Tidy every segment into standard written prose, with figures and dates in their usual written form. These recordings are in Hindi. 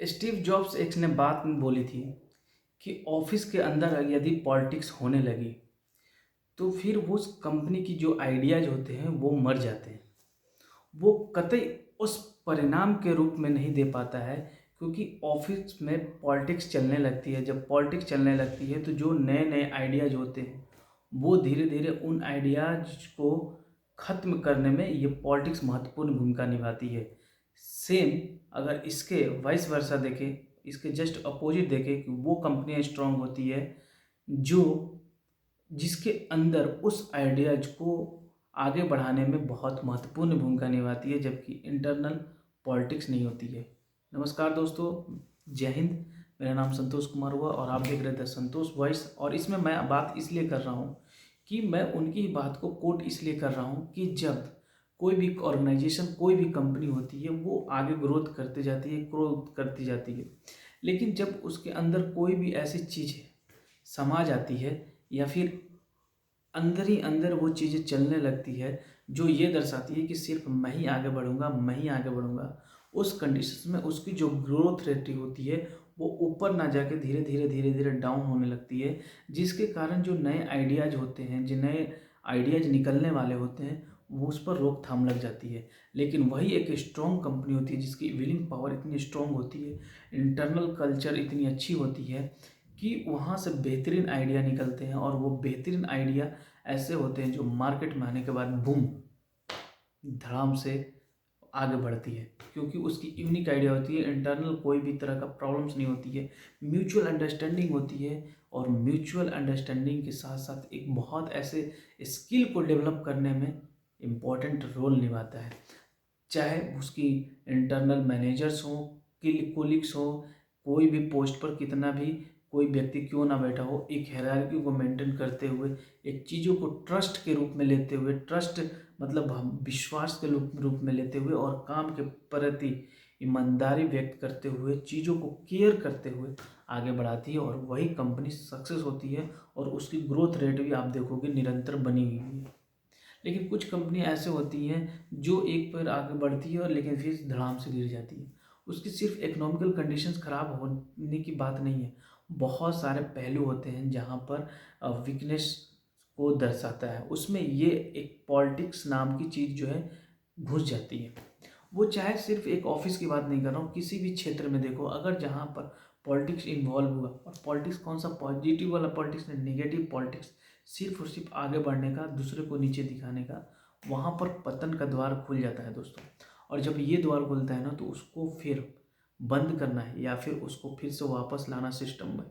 स्टीव जॉब्स एक ने बात में बोली थी कि ऑफिस के अंदर यदि पॉलिटिक्स होने लगी तो फिर वो उस कंपनी की जो आइडियाज होते हैं वो मर जाते हैं। वो कतई उस परिणाम के रूप में नहीं दे पाता है, क्योंकि ऑफिस में पॉलिटिक्स चलने लगती है। जब पॉलिटिक्स चलने लगती है तो जो नए नए आइडियाज होते हैं वो धीरे धीरे उन आइडियाज को ख़त्म करने में ये पॉलिटिक्स महत्वपूर्ण भूमिका निभाती है। सेम अगर इसके वाइस वर्सा देखें, इसके जस्ट अपोजिट देखें कि वो कंपनियां स्ट्रांग होती है जो जिसके अंदर उस आइडियाज को आगे बढ़ाने में बहुत महत्वपूर्ण भूमिका निभाती है, जबकि इंटरनल पॉलिटिक्स नहीं होती है। नमस्कार दोस्तों, जय हिंद। मेरा नाम संतोष कुमार हुआ और आप देख रहे थे संतोष वॉइस। और इसमें मैं बात इसलिए कर रहा हूँ कि मैं उनकी बात को कोट इसलिए कर रहा हूँ कि जब कोई भी ऑर्गेनाइजेशन, कोई भी कंपनी होती है वो आगे ग्रोथ करती जाती है, ग्रोथ करती जाती है, लेकिन जब उसके अंदर कोई भी ऐसी चीज़ समा जाती है या फिर अंदर ही अंदर वो चीज़ें चलने लगती है जो ये दर्शाती है कि सिर्फ मैं ही आगे बढ़ूंगा, मैं ही आगे बढ़ूंगा, उस कंडीशन में उसकी जो ग्रोथ रेट होती है वो ऊपर ना जाके धीरे धीरे धीरे धीरे डाउन होने लगती है, जिसके कारण जो नए आइडियाज होते हैं, जो नए आइडियाज निकलने वाले होते हैं वो उस पर रोकथाम लग जाती है। लेकिन वही एक स्ट्रॉन्ग कंपनी होती है जिसकी विलिंग पावर इतनी स्ट्रॉन्ग होती है, इंटरनल कल्चर इतनी अच्छी होती है कि वहाँ से बेहतरीन आइडिया निकलते हैं। और वो बेहतरीन आइडिया ऐसे होते हैं जो मार्केट में आने के बाद बूम धड़ाम से आगे बढ़ती है, क्योंकि उसकी यूनिक आइडिया होती है, इंटरनल कोई भी तरह का प्रॉब्लम्स नहीं होती है, म्यूचुअल अंडरस्टैंडिंग होती है। और म्यूचुअल अंडरस्टैंडिंग के साथ साथ एक बहुत ऐसे स्किल को डेवलप करने में इम्पॉर्टेंट रोल निभाता है। चाहे उसकी इंटरनल मैनेजर्स हों, कोलिग्स हो, कोई भी पोस्ट पर कितना भी कोई व्यक्ति क्यों ना बैठा हो, एक हायरार्की को मेंटेन करते हुए, एक चीज़ों को ट्रस्ट के रूप में लेते हुए, ट्रस्ट मतलब हम विश्वास के रूप में लेते हुए और काम के प्रति ईमानदारी व्यक्त करते हुए, चीज़ों को केयर करते हुए आगे बढ़ाती है, और वही कंपनी सक्सेस होती है। और उसकी ग्रोथ रेट भी आप देखोगे निरंतर बनी हुई है। लेकिन कुछ कंपनियां ऐसे होती हैं जो एक पैर आगे बढ़ती है और लेकिन फिर धड़ाम से गिर जाती है। उसकी सिर्फ इकोनॉमिकल कंडीशंस खराब होने की बात नहीं है, बहुत सारे पहलू होते हैं जहाँ पर वीकनेस को दर्शाता है। उसमें ये एक पॉलिटिक्स नाम की चीज़ जो है घुस जाती है। वो चाहे सिर्फ एक ऑफिस की बात नहीं कर रहा हूँ, किसी भी क्षेत्र में देखो, अगर जहाँ पर पॉलिटिक्स इन्वॉल्व हुआ, और पॉलिटिक्स कौन सा, पॉजिटिव वाला पॉलिटिक्स नहीं, नेगेटिव पॉलिटिक्स, सिर्फ और सिर्फ आगे बढ़ने का, दूसरे को नीचे दिखाने का, वहाँ पर पतन का द्वार खुल जाता है दोस्तों। और जब ये द्वार खुलता है ना तो उसको फिर बंद करना है या फिर उसको फिर से वापस लाना सिस्टम में,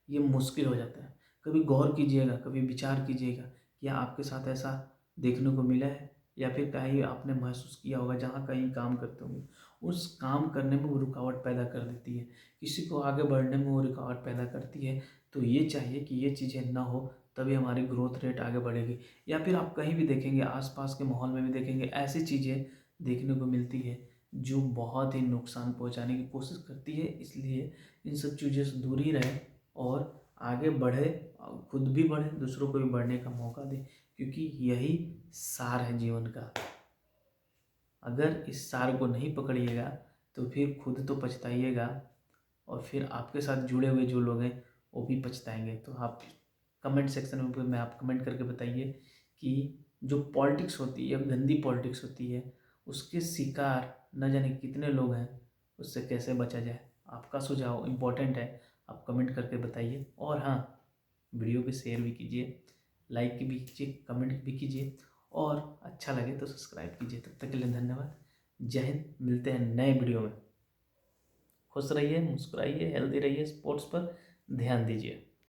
ये मुश्किल हो जाता है। कभी गौर कीजिएगा, कभी विचार कीजिएगा, क्या आपके साथ ऐसा देखने को मिला है या फिर कहीं आपने महसूस किया होगा जहाँ कहीं काम करते होंगे, उस काम करने में वो रुकावट पैदा कर देती है, किसी को आगे बढ़ने में वो रुकावट पैदा करती है। तो ये चाहिए कि ये चीज़ें ना हो, तभी हमारी ग्रोथ रेट आगे बढ़ेगी। या फिर आप कहीं भी देखेंगे, आसपास के माहौल में भी देखेंगे, ऐसी चीज़ें देखने को मिलती है जो बहुत ही नुकसान पहुंचाने की कोशिश करती है। इसलिए इन सब चीज़ों से दूर ही रहे और आगे बढ़े, खुद भी बढ़े, दूसरों को भी बढ़ने का मौका दे, क्योंकि यही सार है जीवन का। अगर इस सार को नहीं पकड़िएगा तो फिर खुद तो पछताइएगा, और फिर आपके साथ जुड़े हुए जो लोग हैं वो भी पछताएंगे। तो आप कमेंट सेक्शन में आप कमेंट करके बताइए कि जो पॉलिटिक्स होती है, गंदी पॉलिटिक्स होती है, उसके शिकार न जाने कितने लोग हैं, उससे कैसे बचा जाए। आपका सुझाव इम्पोर्टेंट है, आप कमेंट करके बताइए। और हाँ, वीडियो को शेयर भी कीजिए, लाइक भी कीजिए, कमेंट भी कीजिए, और अच्छा लगे तो सब्सक्राइब कीजिए। तब तक के लिए धन्यवाद। जय हिंद। मिलते हैं नए वीडियो में। खुश रहिए, मुस्कुराइए, हेल्दी रहिए, स्पोर्ट्स पर ध्यान दीजिए।